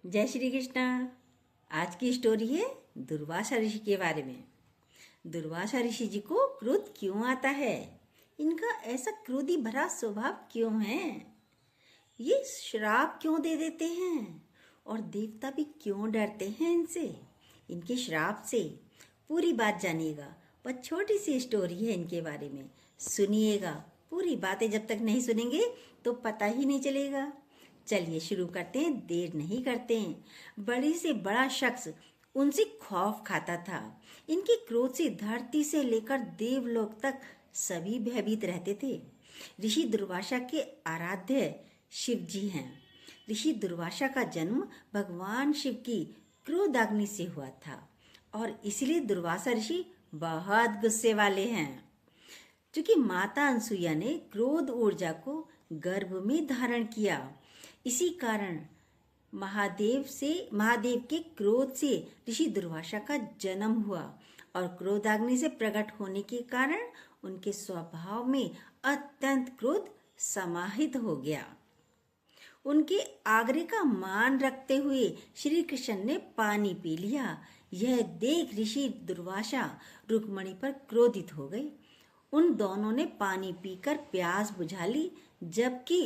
जय श्री कृष्णा। आज की स्टोरी है दुर्वासा ऋषि के बारे में। दुर्वासा ऋषि जी को क्रोध क्यों आता है? इनका ऐसा क्रोधी भरा स्वभाव क्यों है? ये श्राप क्यों दे देते हैं? और देवता भी क्यों डरते हैं इनसे, इनके श्राप से? पूरी बात जानिएगा। पर छोटी सी स्टोरी है इनके बारे में, सुनिएगा। पूरी बातें जब तक नहीं सुनेंगे तो पता ही नहीं चलेगा। चलिए शुरू करते हैं, देर नहीं करते हैं। बड़े से बड़ा शख्स उनसे खौफ खाता था। इनके क्रोध से धरती से लेकर देवलोक तक सभी भयभीत रहते थे। ऋषि दुर्वासा के आराध्य शिव जी हैं। ऋषि दुर्वासा का जन्म भगवान शिव की क्रोधाग्नि से हुआ था और इसलिए दुर्वासा ऋषि बहुत गुस्से वाले हैं। क्योंकि माता अनसुईया ने क्रोध ऊर्जा को गर्भ में धारण किया, इसी कारण महादेव के क्रोध से ऋषि दुर्वासा का जन्म हुआ और क्रोधाग्नि से प्रकट होने के कारण उनके स्वभाव में अत्यंत क्रोध समाहित हो गया। उनके आग्रह का मान रखते हुए श्री कृष्ण ने पानी पी लिया। यह देख ऋषि दुर्वासा रुक्मणी पर क्रोधित हो गए। उन दोनों ने पानी पीकर प्यास बुझा ली, जबकि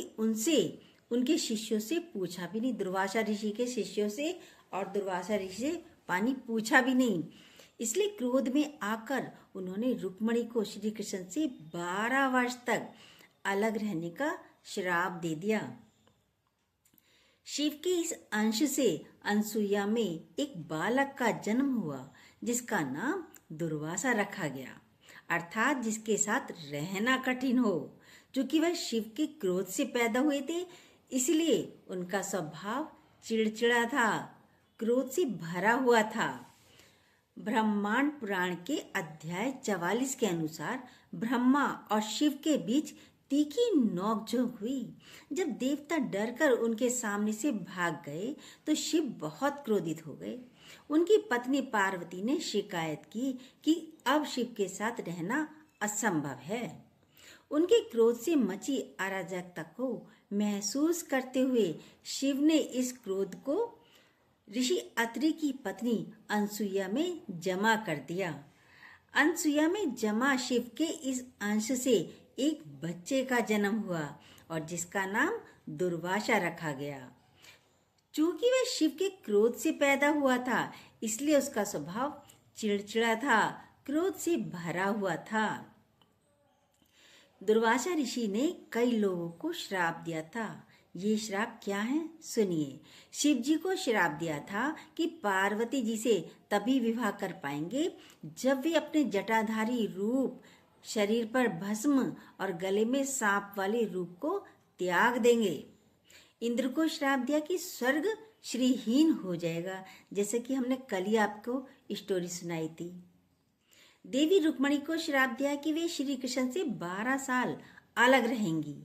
उनके शिष्यों से पूछा भी नहीं। दुर्वासा ऋषि के शिष्यों से और दुर्वासा ऋषि से पानी पूछा भी नहीं। इसलिए क्रोध में आकर उन्होंने रुक्मणी को श्री कृष्ण से 12 वर्ष तक अलग रहने का श्राप दे दिया। शिव के इस अंश से अनसुईया में एक बालक का जन्म हुआ, जिसका नाम दुर्वासा रखा गया, अर्थात जिसके साथ रहना कठिन हो। क्योंकि वह शिव के क्रोध से पैदा हुए थे, इसलिए उनका स्वभाव चिड़चिड़ा था, क्रोध से भरा हुआ था। ब्रह्मांड पुराण के अध्याय 44 के अनुसार ब्रह्मा और शिव के बीच तीखी नोकझोंक हुई। जब देवता डरकर उनके सामने से भाग गए तो शिव बहुत क्रोधित हो गए। उनकी पत्नी पार्वती ने शिकायत की कि अब शिव के साथ रहना असंभव है। उनके क्रोध से मची अराजकता को महसूस करते हुए शिव ने इस क्रोध को ऋषि अत्रि की पत्नी अनसुईया में जमा कर दिया। अनसुईया में जमा शिव के इस अंश से एक बच्चे का जन्म हुआ और जिसका नाम दुर्वासा रखा गया। चूंकि वह शिव के क्रोध से पैदा हुआ था, इसलिए उसका स्वभाव चिड़चिड़ा था, क्रोध से भरा हुआ था। दुर्वासा ऋषि ने कई लोगों को श्राप दिया था। ये श्राप क्या है, सुनिए। शिव जी को श्राप दिया था कि पार्वती जी से तभी विवाह कर पाएंगे जब वे अपने जटाधारी रूप, शरीर पर भस्म और गले में सांप वाले रूप को त्याग देंगे। इंद्र को श्राप दिया कि स्वर्ग श्रीहीन हो जाएगा, जैसे कि हमने कल ही आपको स्टोरी सुनाई थी। देवी रुक्मणी को श्राप दिया कि वे श्री कृष्ण से 12 साल अलग रहेंगी।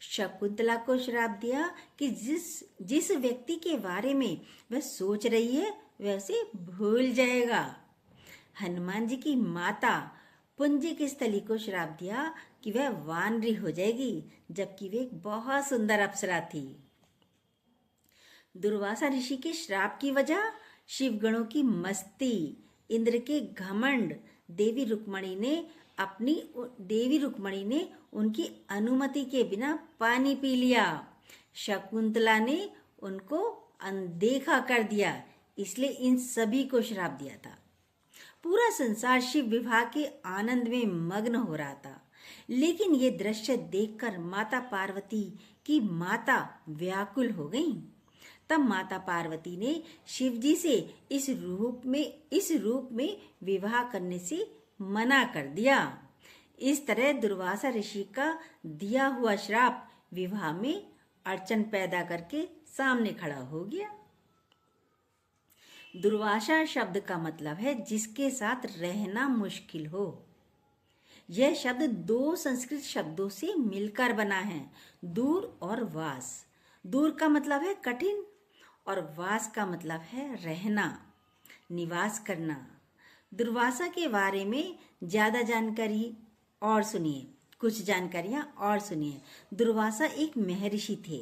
शकुंतला को श्राप दिया कि जिस व्यक्ति के बारे में वह सोच रही है वह उसे भूल जाएगा। हनुमान जी की माता पुंजिक स्थली को श्राप दिया कि वह वानरी हो जाएगी, जबकि वे एक बहुत सुंदर अप्सरा थी। दुर्वासा ऋषि के श्राप की वजह शिवगणों की मस्ती, इंद्र के घमंड, देवी रुक्मणी ने उनकी अनुमति के बिना पानी पी लिया। शकुंतला ने उनको अनदेखा कर दिया, इसलिए इन सभी को श्राप दिया था। पूरा संसार शिव विवाह के आनंद में मग्न हो रहा था, लेकिन ये दृश्य देखकर माता पार्वती की माता व्याकुल हो गईं। तब माता पार्वती ने शिव जी से इस रूप में विवाह करने से मना कर दिया। इस तरह दुर्वासा ऋषि का दिया हुआ श्राप विवाह में अड़चन पैदा करके सामने खड़ा हो गया। दुर्वासा शब्द का मतलब है जिसके साथ रहना मुश्किल हो। यह शब्द 2 संस्कृत शब्दों से मिलकर बना है, दूर और वास। दूर का मतलब है कठिन और वास का मतलब है रहना, निवास करना। दुर्वासा के बारे में ज्यादा जानकारी और सुनिए, कुछ जानकारियां और सुनिए। दुर्वासा एक महर्षि थे।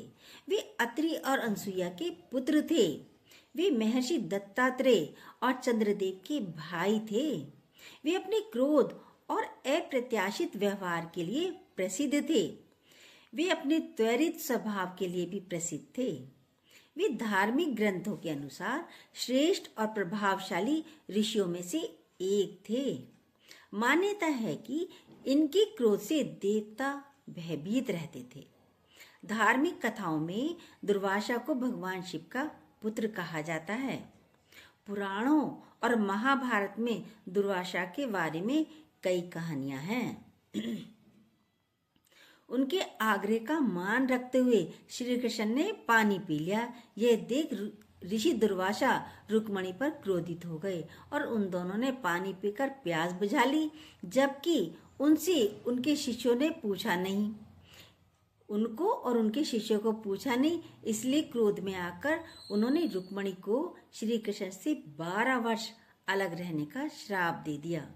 वे अत्रि और अनसुईया के पुत्र थे। वे महर्षि दत्तात्रेय और चंद्रदेव के भाई थे। वे अपने क्रोध और अप्रत्याशित व्यवहार के लिए प्रसिद्ध थे। वे अपने त्वरित स्वभाव के लिए भी प्रसिद्ध थे। वे धार्मिक ग्रंथों के अनुसार श्रेष्ठ और प्रभावशाली ऋषियों में से एक थे। मान्यता है कि इनके क्रोध से देवता भयभीत रहते थे। धार्मिक कथाओं में दुर्वासा को भगवान शिव का पुत्र कहा जाता है। पुराणों और महाभारत में दुर्वासा के बारे में कई कहानियां हैं। उनके आग्रह का मान रखते हुए श्री कृष्ण ने पानी पी लिया। यह देख ऋषि दुर्वासा रुक्मणी पर क्रोधित हो गए और उन दोनों ने पानी पीकर प्यास बुझा ली, जबकि उनसे उनके शिष्यों ने पूछा नहीं। उनको और उनके शिष्यों को पूछा नहीं, इसलिए क्रोध में आकर उन्होंने रुक्मणी को श्री कृष्ण से 12 वर्ष अलग रहने का श्राप दे दिया।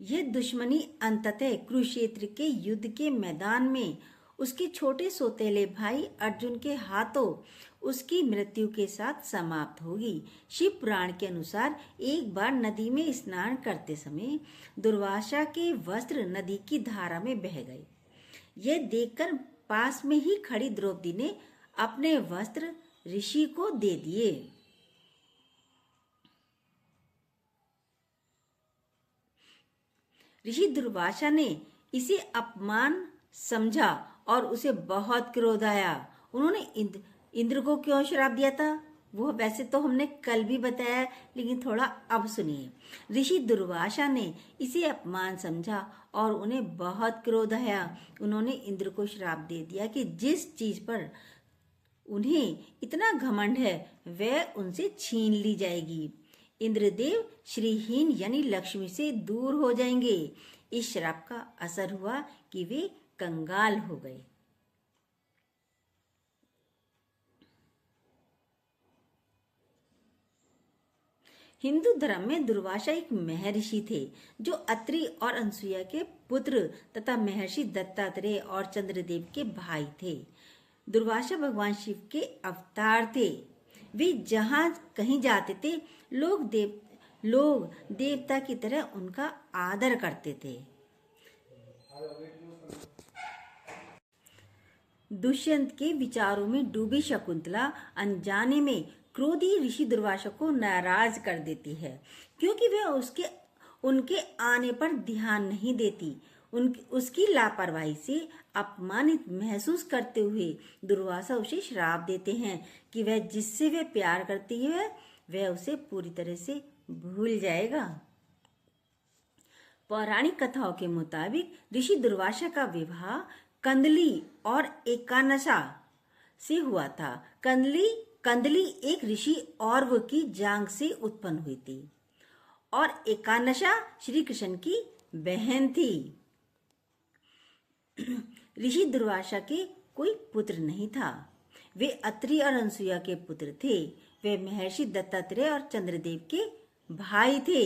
यह दुश्मनी अंततः कुरुक्षेत्र के युद्ध के मैदान में उसके छोटे सौतेले भाई अर्जुन के हाथों उसकी मृत्यु के साथ समाप्त होगी। शिव पुराण के अनुसार एक बार नदी में स्नान करते समय दुर्वासा के वस्त्र नदी की धारा में बह गए। यह देखकर पास में ही खड़ी द्रौपदी ने अपने वस्त्र ऋषि को दे दिए। ऋषि दुर्वासा ने इसे अपमान समझा और उसे बहुत क्रोध आया। उन्होंने इंद्र को क्यों श्राप दिया था वो वैसे तो हमने कल भी बताया, लेकिन थोड़ा अब सुनिए। ऋषि दुर्वासा ने इसे अपमान समझा और उन्हें बहुत क्रोध आया। उन्होंने इंद्र को श्राप दे दिया कि जिस चीज पर उन्हें इतना घमंड है वह उनसे छीन ली जाएगी। इंद्रदेव श्रीहीन यानी लक्ष्मी से दूर हो जाएंगे। इस श्राप का असर हुआ कि वे कंगाल हो गए। हिंदू धर्म में दुर्वासा एक महर्षि थे जो अत्रि और अनसुईया के पुत्र तथा महर्षि दत्तात्रेय और चंद्रदेव के भाई थे। दुर्वासा भगवान शिव के अवतार थे। वे जहां कहीं जाते थे लोग देवता की तरह उनका आदर करते थे। दुष्यंत के विचारों में डूबी शकुंतला अनजाने में क्रोधी ऋषि दुर्वासा को नाराज कर देती है, क्योंकि वह उनके आने पर ध्यान नहीं देती। उसकी लापरवाही से अपमानित महसूस करते हुए दुर्वासा उसे श्राप देते हैं कि वह जिससे वह प्यार करती है वह उसे पूरी तरह से भूल जाएगा। पौराणिक कथाओं के मुताबिक ऋषि दुर्वासा का विवाह कंदली और एकानसा से हुआ था। कंदली एक ऋषि औरव की जांग से उत्पन्न हुई थी और एकानसा श्री कृष्ण की बहन थी। ऋषि दुर्वासा के कोई पुत्र नहीं था। वे अत्रि और अनसुईया के पुत्र थे। वे महर्षि दत्तात्रेय और चंद्रदेव के भाई थे।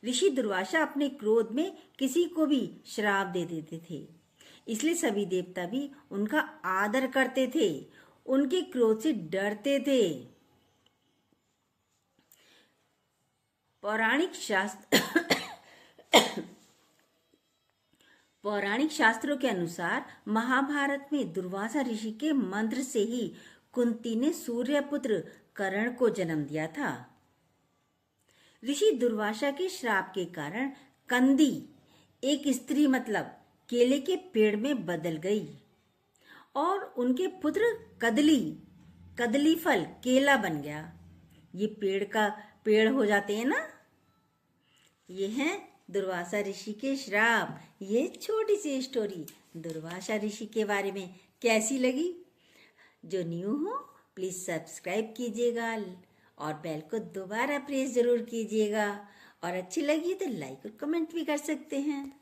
ऋषि दुर्वासा अपने क्रोध में किसी को भी श्राप दे देते थे, इसलिए सभी देवता भी उनका आदर करते थे, उनके क्रोध से डरते थे। पौराणिक शास्त्रों के अनुसार महाभारत में दुर्वासा ऋषि के मंत्र से ही कुंती ने सूर्यपुत्र कर्ण को जन्म दिया था। ऋषि दुर्वासा के श्राप के कारण कंदी एक स्त्री मतलब केले के पेड़ में बदल गई और उनके पुत्र कदली फल केला बन गया। ये पेड़ हो जाते हैं ना। ये हैं दुर्वासा ऋषि के श्राप। ये छोटी सी स्टोरी दुर्वासा ऋषि के बारे में कैसी लगी? जो न्यू हो प्लीज सब्सक्राइब कीजिएगा और बेल को दोबारा प्रेस जरूर कीजिएगा, और अच्छी लगी तो लाइक और कमेंट भी कर सकते हैं।